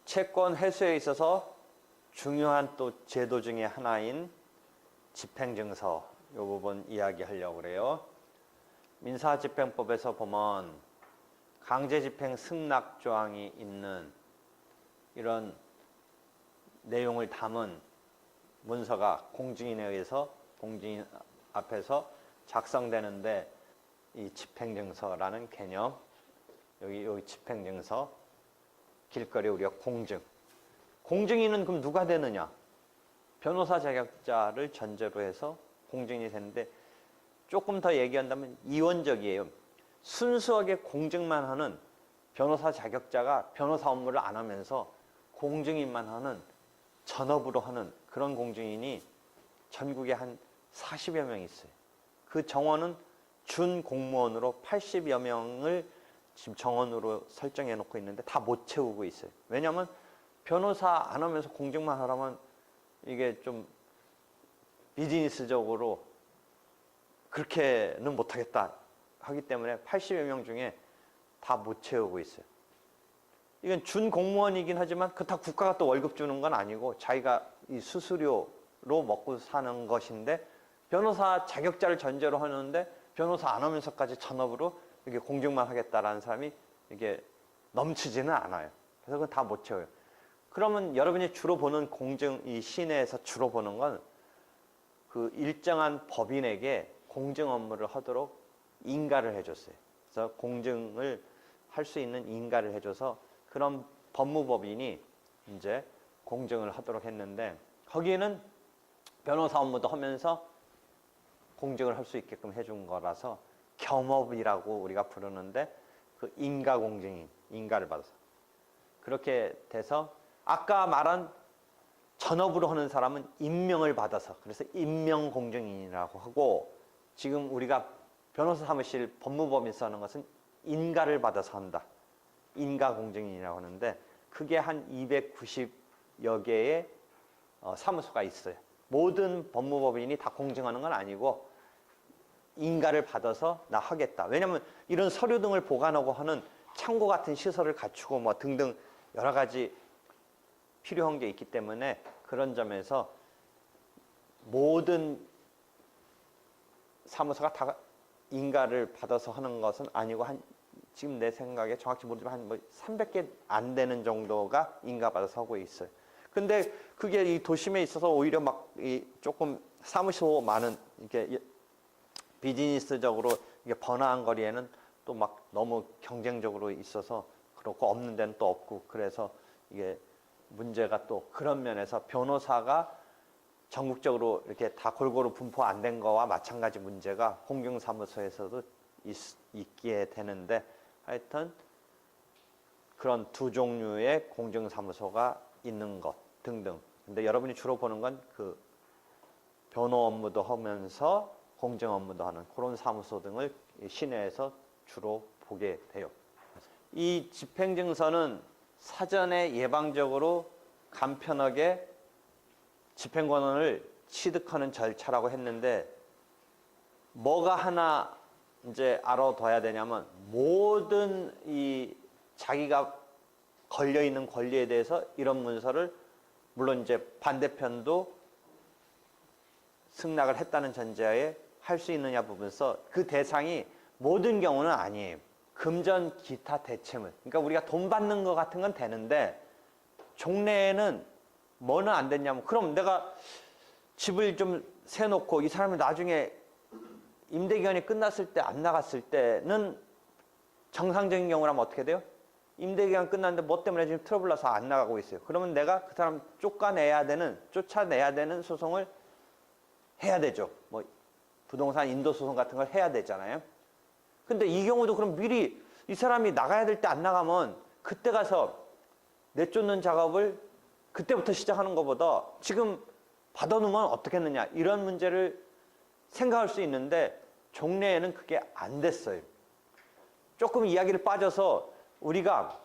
채권 회수에 있어서 중요한 또 제도 중에 하나인 집행증서 이 부분 이야기하려고 그래요. 민사집행법에서 보면 강제집행 승낙 조항이 있는 이런 내용을 담은 문서가 공증인에 의해서 공증인 앞에서 작성되는데 이 집행증서라는 개념, 여기 집행증서, 길거리 우리가 공증. 공증인은 그럼 누가 되느냐? 변호사 자격자를 전제로 해서 공증인이 되는데 조금 더 얘기한다면 이원적이에요. 순수하게 공증만 하는 변호사 자격자가 변호사 업무를 안 하면서 공증인만 하는 전업으로 하는 그런 공증인이 전국에 한 40여 명 있어요. 그 정원은 준 공무원으로 80여 명을 지금 정원으로 설정해 놓고 있는데 다 못 채우고 있어요. 왜냐하면 변호사 안 하면서 공증만 하라면 이게 좀 비즈니스적으로 그렇게는 못하겠다 하기 때문에 80여 명 중에 다 못 채우고 있어요. 이건 준 공무원이긴 하지만 그렇다고 국가가 또 월급 주는 건 아니고 자기가 이 수수료로 먹고 사는 것인데 변호사 자격자를 전제로 하는데 변호사 안 하면서까지 전업으로 이게 공증만 하겠다라는 사람이 이게 넘치지는 않아요. 그래서 그건 다 못 채워요. 그러면 여러분이 주로 보는 공증, 이 시내에서 주로 보는 건 그 일정한 법인에게 공증 업무를 하도록 인가를 해줬어요. 그래서 공증을 할 수 있는 인가를 해줘서 그런 법무법인이 이제 공증을 하도록 했는데 거기에는 변호사 업무도 하면서 공증을 할 수 있게끔 해준 거라서 겸업이라고 우리가 부르는데 그 인가 공증인, 인가를 받아서 그렇게 돼서 아까 말한 전업으로 하는 사람은 임명을 받아서 그래서 임명공증인이라고 하고 지금 우리가 변호사 사무실 법무법인 쓰는 것은 인가를 받아서 한다. 인가공증인이라고 하는데 그게 한 290여 개의 사무소가 있어요. 모든 법무법인이 다 공증하는 건 아니고 인가를 받아서 나 하겠다. 왜냐하면 이런 서류 등을 보관하고 하는 창고 같은 시설을 갖추고 뭐 등등 여러 가지 필요한 게 있기 때문에 그런 점에서 모든 사무소가 다 인가를 받아서 하는 것은 아니고 한 지금 내 생각에 정확히 모르지만 한 뭐 300개 안 되는 정도가 인가 받아서 하고 있어요. 근데 그게 이 도심에 있어서 오히려 막 이 조금 사무소 많은 이게 비즈니스적으로 이게 번화한 거리에는 또 막 너무 경쟁적으로 있어서 그렇고 없는 데는 또 없고 그래서 이게 문제가 또 그런 면에서 변호사가 전국적으로 이렇게 다 골고루 분포 안 된 거와 마찬가지 문제가 공증사무소에서도 있게 되는데 하여튼 그런 두 종류의 공증사무소가 있는 것 등등. 근데 여러분이 주로 보는 건 그 변호 업무도 하면서 공증 업무도 하는 그런 사무소 등을 시내에서 주로 보게 돼요. 이 집행증서는 사전에 예방적으로 간편하게 집행권한을 취득하는 절차라고 했는데 뭐가 하나 이제 알아둬야 되냐면 모든 이 자기가 걸려있는 권리에 대해서 이런 문서를 물론 이제 반대편도 승낙을 했다는 전제하에 할 수 있느냐 부분서 그 대상이 모든 경우는 아니에요. 금전 기타 대체물. 그러니까 우리가 돈 받는 거 같은 건 되는데 종래에는 뭐는 안 됐냐면 그럼 내가 집을 좀 세놓고 이 사람이 나중에 임대기간이 끝났을 때 안 나갔을 때는 정상적인 경우라면 어떻게 돼요? 임대기간 끝났는데 뭐 때문에 지금 트러블 나서 안 나가고 있어요. 그러면 내가 그 사람 쫓아내야 되는 소송을 해야 되죠. 뭐 부동산 인도소송 같은 걸 해야 되잖아요. 근데 이 경우도 그럼 미리 이 사람이 나가야 될 때 안 나가면 그때 가서 내쫓는 작업을 그때부터 시작하는 것보다 지금 받아놓으면 어떻겠느냐 이런 문제를 생각할 수 있는데 종래에는 그게 안 됐어요. 조금 이야기를 빠져서 우리가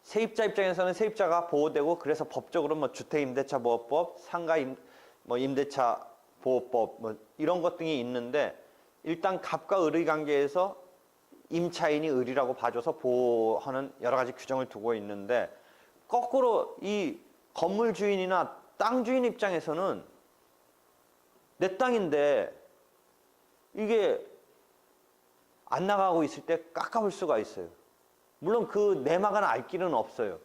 세입자 입장에서는 세입자가 보호되고 그래서 법적으로 뭐 주택임대차 보호법, 상가 임대차 보호법 뭐 이런 것 등이 있는데 일단 갑과 을의 관계에서 임차인이 을이라고 봐줘서 보호하는 여러 가지 규정을 두고 있는데 거꾸로 이 건물 주인이나 땅 주인 입장에서는 내 땅인데 이게 안 나가고 있을 때 깎아볼 수가 있어요. 물론 그 내막은 알 길은 없어요.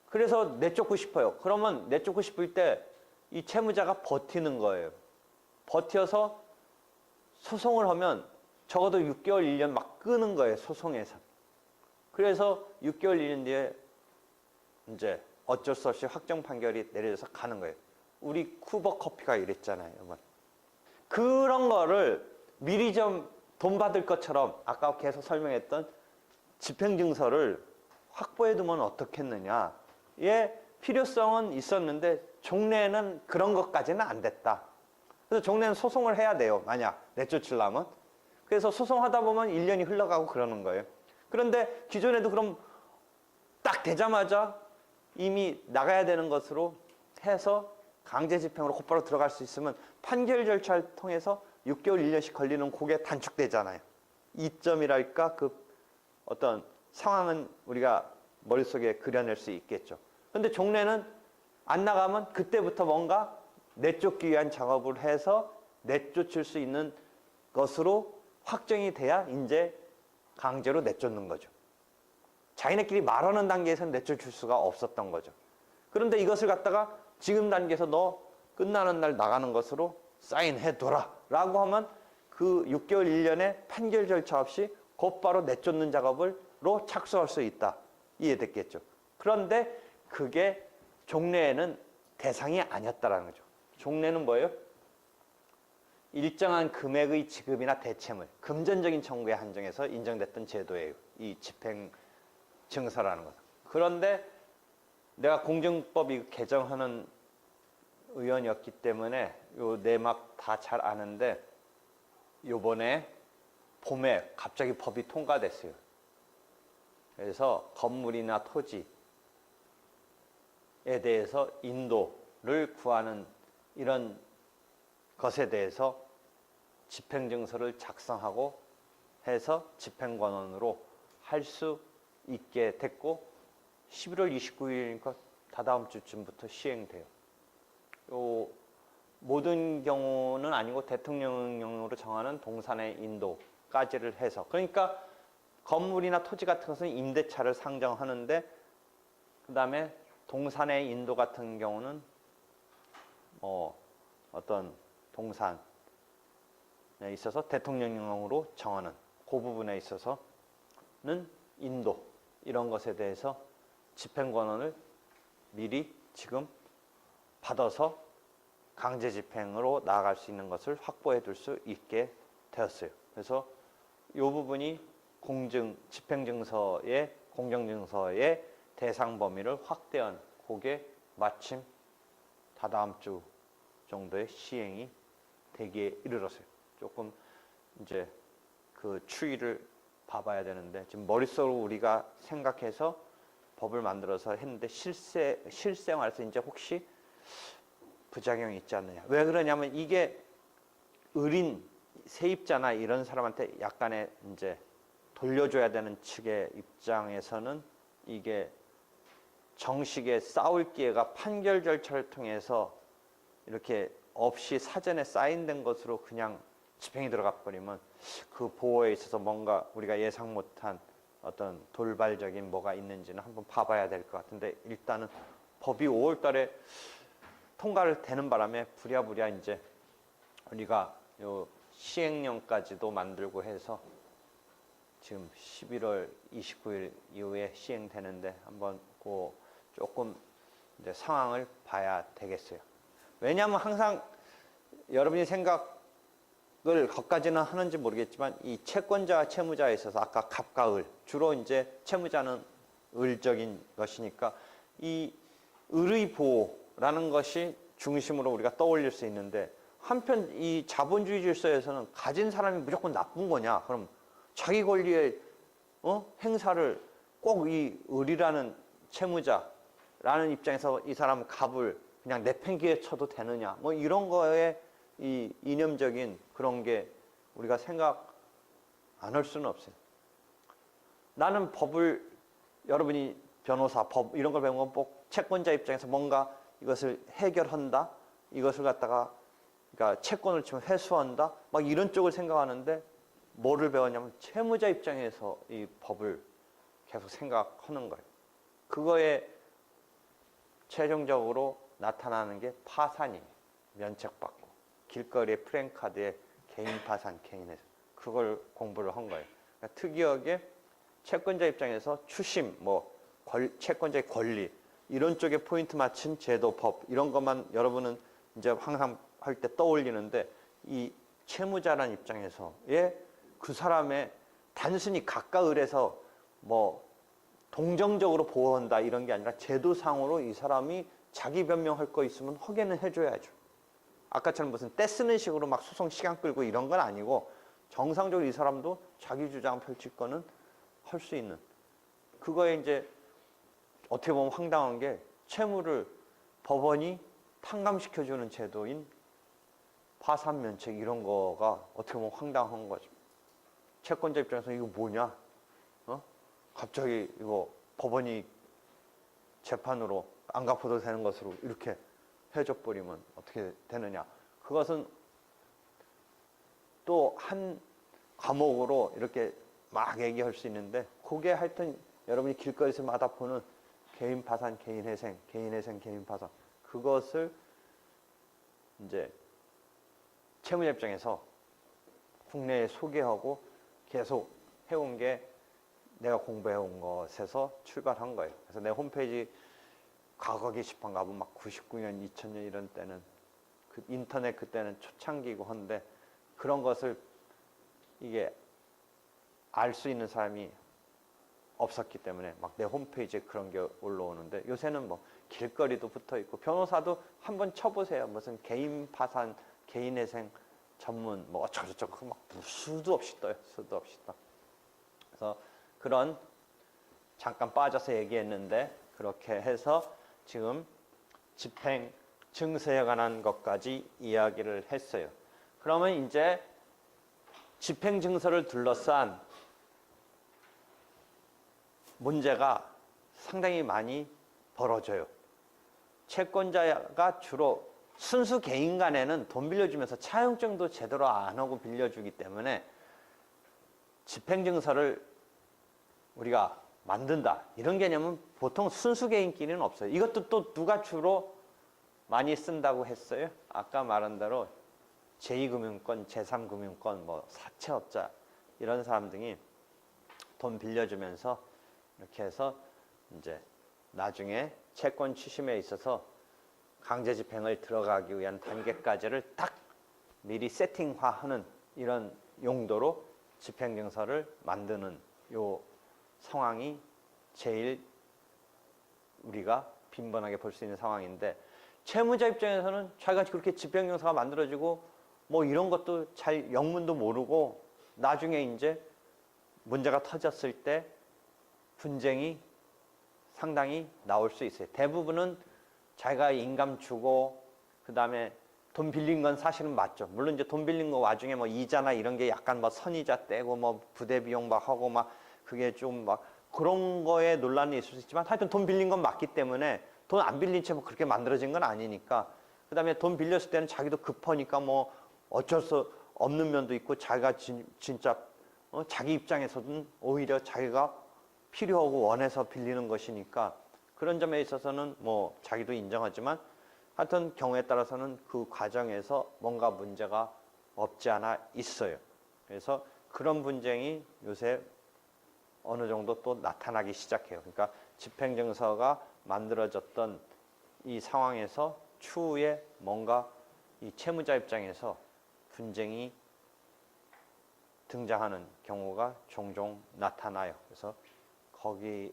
그래서 내쫓고 싶어요. 그러면 내쫓고 싶을 때 이 채무자가 버티는 거예요. 버텨서 소송을 하면 적어도 6개월, 1년 막 끄는 거예요. 소송에서. 그래서 6개월, 1년 뒤에 이제 어쩔 수 없이 확정 판결이 내려져서 가는 거예요. 우리 쿠버 커피가 이랬잖아요. 그런 거를 미리 좀 돈 받을 것처럼 아까 계속 설명했던 집행증서를 확보해 두면 어떻겠느냐의 필요성은 있었는데 종래에는 그런 것까지는 안 됐다. 그래서 종래는 소송을 해야 돼요. 만약 내쫓으려면. 그래서 소송하다 보면 1년이 흘러가고 그러는 거예요. 그런데 기존에도 그럼 딱 되자마자 이미 나가야 되는 것으로 해서 강제 집행으로 곧바로 들어갈 수 있으면 판결 절차를 통해서 6개월, 1년씩 걸리는 그게 단축되잖아요. 이점이랄까 그 어떤 상황은 우리가 머릿속에 그려낼 수 있겠죠. 그런데 종래는 안 나가면 그때부터 뭔가 내쫓기 위한 작업을 해서 내쫓을 수 있는 것으로 확정이 돼야 이제 강제로 내쫓는 거죠. 자기네끼리 말하는 단계에서는 내쫓을 수가 없었던 거죠. 그런데 이것을 갖다가 지금 단계에서 너 끝나는 날 나가는 것으로 사인해둬라 라고 하면 그 6개월, 1년의 판결 절차 없이 곧바로 내쫓는 작업으로 착수할 수 있다. 이해됐겠죠? 그런데 그게 종래에는 대상이 아니었다라는 거죠. 종래는 뭐예요? 일정한 금액의 지급이나 대체물, 금전적인 청구에 한정해서 인정됐던 제도예요. 이 집행증서라는 것은. 그런데 내가 공정법이 개정하는 의원이었기 때문에 요 내막 다 잘 아는데 요번에 봄에 갑자기 법이 통과됐어요. 그래서 건물이나 토지에 대해서 인도를 구하는 이런 것에 대해서 집행증서를 작성하고 해서 집행권원으로 할 수 있게 됐고 11월 29일이니까 다다음 주쯤부터 시행돼요. 요 모든 경우는 아니고 대통령령으로 정하는 동산의 인도까지를 해서 그러니까 건물이나 토지 같은 것은 임대차를 상정하는데 그 다음에 동산의 인도 같은 경우는 어떤 동산에 있어서 대통령령으로 정하는 그 부분에 있어서는 인도 이런 것에 대해서 집행권한을 미리 지금 받아서 강제 집행으로 나아갈 수 있는 것을 확보해 둘 수 있게 되었어요. 그래서 이 부분이 집행증서의 공정증서의 대상 범위를 확대한 그게 마침 다다음 주 정도의 시행이 되기에 이르렀어요. 조금 이제 그 추이를 봐봐야 되는데 지금 머릿속으로 우리가 생각해서 법을 만들어서 했는데 실생활에서 이제 혹시 부작용이 있지 않느냐. 왜 그러냐면 이게 을인 세입자나 이런 사람한테 약간의 이제 돌려줘야 되는 측의 입장에서는 이게 정식에 싸울 기회가 판결 절차를 통해서 이렇게 없이 사전에 사인된 것으로 그냥 집행이 들어가 버리면 그 보호에 있어서 뭔가 우리가 예상 못한 어떤 돌발적인 뭐가 있는지는 한번 봐봐야 될 것 같은데 일단은 법이 5월 달에 통과를 되는 바람에 부랴부랴 이제 우리가 요 시행령까지도 만들고 해서 지금 11월 29일 이후에 시행되는데 한번 그 조금 이제 상황을 봐야 되겠어요. 왜냐하면 항상 여러분이 생각을 거기까지는 하는지 모르겠지만 이 채권자와 채무자에 있어서 아까 갑과 을 주로 이제 채무자는 을적인 것이니까 이 을의 보호라는 것이 중심으로 우리가 떠올릴 수 있는데 한편 이 자본주의 질서에서는 가진 사람이 무조건 나쁜 거냐? 그럼 자기 권리의 행사를 꼭 이 을이라는 채무자라는 입장에서 이 사람 갑을 그냥 내팽개에 쳐도 되느냐? 뭐 이런 거에 이 이념적인 그런 게 우리가 생각 안 할 수는 없어요. 나는 법을, 여러분이 변호사, 법 이런 걸 배우면 꼭 채권자 입장에서 뭔가 이것을 해결한다, 이것을 갖다가 그러니까 채권을 지금 회수한다, 막 이런 쪽을 생각하는데 뭐를 배웠냐면 채무자 입장에서 이 법을 계속 생각하는 거예요. 그거에 최종적으로 나타나는 게 파산이에요. 면책받고 길거리의 프랜카드에 개인 파산, 개인에서 그걸 공부를 한 거예요. 그러니까 특이하게 채권자 입장에서 추심, 뭐 채권자의 권리 이런 쪽에 포인트 맞춘 제도, 법 이런 것만 여러분은 이제 항상 할 때 떠올리는데 이 채무자란 입장에서의 그 사람의 단순히 가까을에서 뭐 동정적으로 보호한다 이런 게 아니라 제도상으로 이 사람이 자기 변명할 거 있으면 허게는 해줘야죠. 아까처럼 무슨 떼쓰는 식으로 막 소송 시간 끌고 이런 건 아니고 정상적으로 이 사람도 자기 주장 펼칠 거는 할 수 있는, 그거에 이제 어떻게 보면 황당한 게 채무를 법원이 탕감시켜주는 제도인 파산 면책 이런 거가 어떻게 보면 황당한 거죠. 채권자 입장에서 이거 뭐냐? 갑자기 이거 법원이 재판으로 안 갚아도 되는 것으로 이렇게 해줘버리면 어떻게 되느냐. 그것은 또 한 과목으로 이렇게 막 얘기할 수 있는데 그게 하여튼 여러분이 길거리에서 마다 보는 개인 파산, 개인 회생, 개인 회생, 개인 파산 그것을 이제 채무자 입장에서 국내에 소개하고 계속 해온 게 내가 공부해온 것에서 출발한 거예요. 그래서 내 홈페이지 과거 게시판 가보면 막 99년, 2000년 이런 때는 그 인터넷 그때는 초창기고 한데 그런 것을 이게 알 수 있는 사람이 없었기 때문에 막 내 홈페이지에 그런 게 올라오는데 요새는 뭐 길거리도 붙어 있고 변호사도 한번 쳐보세요. 무슨 개인 파산, 개인 회생 전문 뭐 어쩌고저쩌고 막 수도 없이 떠요. 수도 없이 떠. 그래서 그런 잠깐 빠져서 얘기했는데 그렇게 해서 지금 집행 증서에 관한 것까지 이야기를 했어요. 그러면 이제 집행 증서를 둘러싼 문제가 상당히 많이 벌어져요. 채권자가 주로 순수 개인 간에는 돈 빌려주면서 차용증도 제대로 안 하고 빌려주기 때문에 집행증서를 우리가 만든다 이런 개념은 보통 순수 개인끼리는 없어요. 이것도 또 누가 주로 많이 쓴다고 했어요? 아까 말한 대로 제2금융권, 제3금융권, 뭐 사채업자 이런 사람 등이 돈 빌려주면서 이렇게 해서 이제 나중에 채권 취심에 있어서 강제 집행을 들어가기 위한 단계까지를 딱 미리 세팅화하는 이런 용도로 집행증서를 만드는 요 상황이 제일 우리가 빈번하게 볼 수 있는 상황인데 채무자 입장에서는 자기가 그렇게 집행증서가 만들어지고 뭐 이런 것도 잘 영문도 모르고 나중에 이제 문제가 터졌을 때 분쟁이 상당히 나올 수 있어요. 대부분은 자기가 인감 주고 그다음에 돈 빌린 건 사실은 맞죠. 물론 이제 돈 빌린 거 와중에 뭐 이자나 이런 게 약간 뭐 선이자 떼고 뭐 부대 비용 막 하고 막 그게 좀 막 그런 거에 논란이 있을 수 있지만 하여튼 돈 빌린 건 맞기 때문에 돈 안 빌린 채 뭐 그렇게 만들어진 건 아니니까 그다음에 돈 빌렸을 때는 자기도 급하니까 뭐 어쩔 수 없는 면도 있고 자기가 진짜 자기 입장에서는 오히려 자기가 필요하고 원해서 빌리는 것이니까 그런 점에 있어서는 뭐 자기도 인정하지만 하여튼 경우에 따라서는 그 과정에서 뭔가 문제가 없지 않아 있어요. 그래서 그런 분쟁이 요새 어느 정도 또 나타나기 시작해요. 그러니까 집행증서가 만들어졌던 이 상황에서 추후에 뭔가 이 채무자 입장에서 분쟁이 등장하는 경우가 종종 나타나요. 그래서 거기에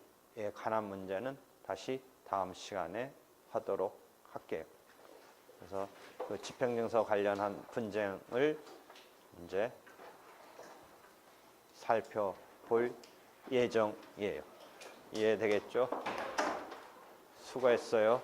관한 문제는 다시 다음 시간에 하도록 할게요. 그래서 그 집행증서 관련한 분쟁을 이제 살펴볼 예정이에요. 이해되겠죠? 수고했어요.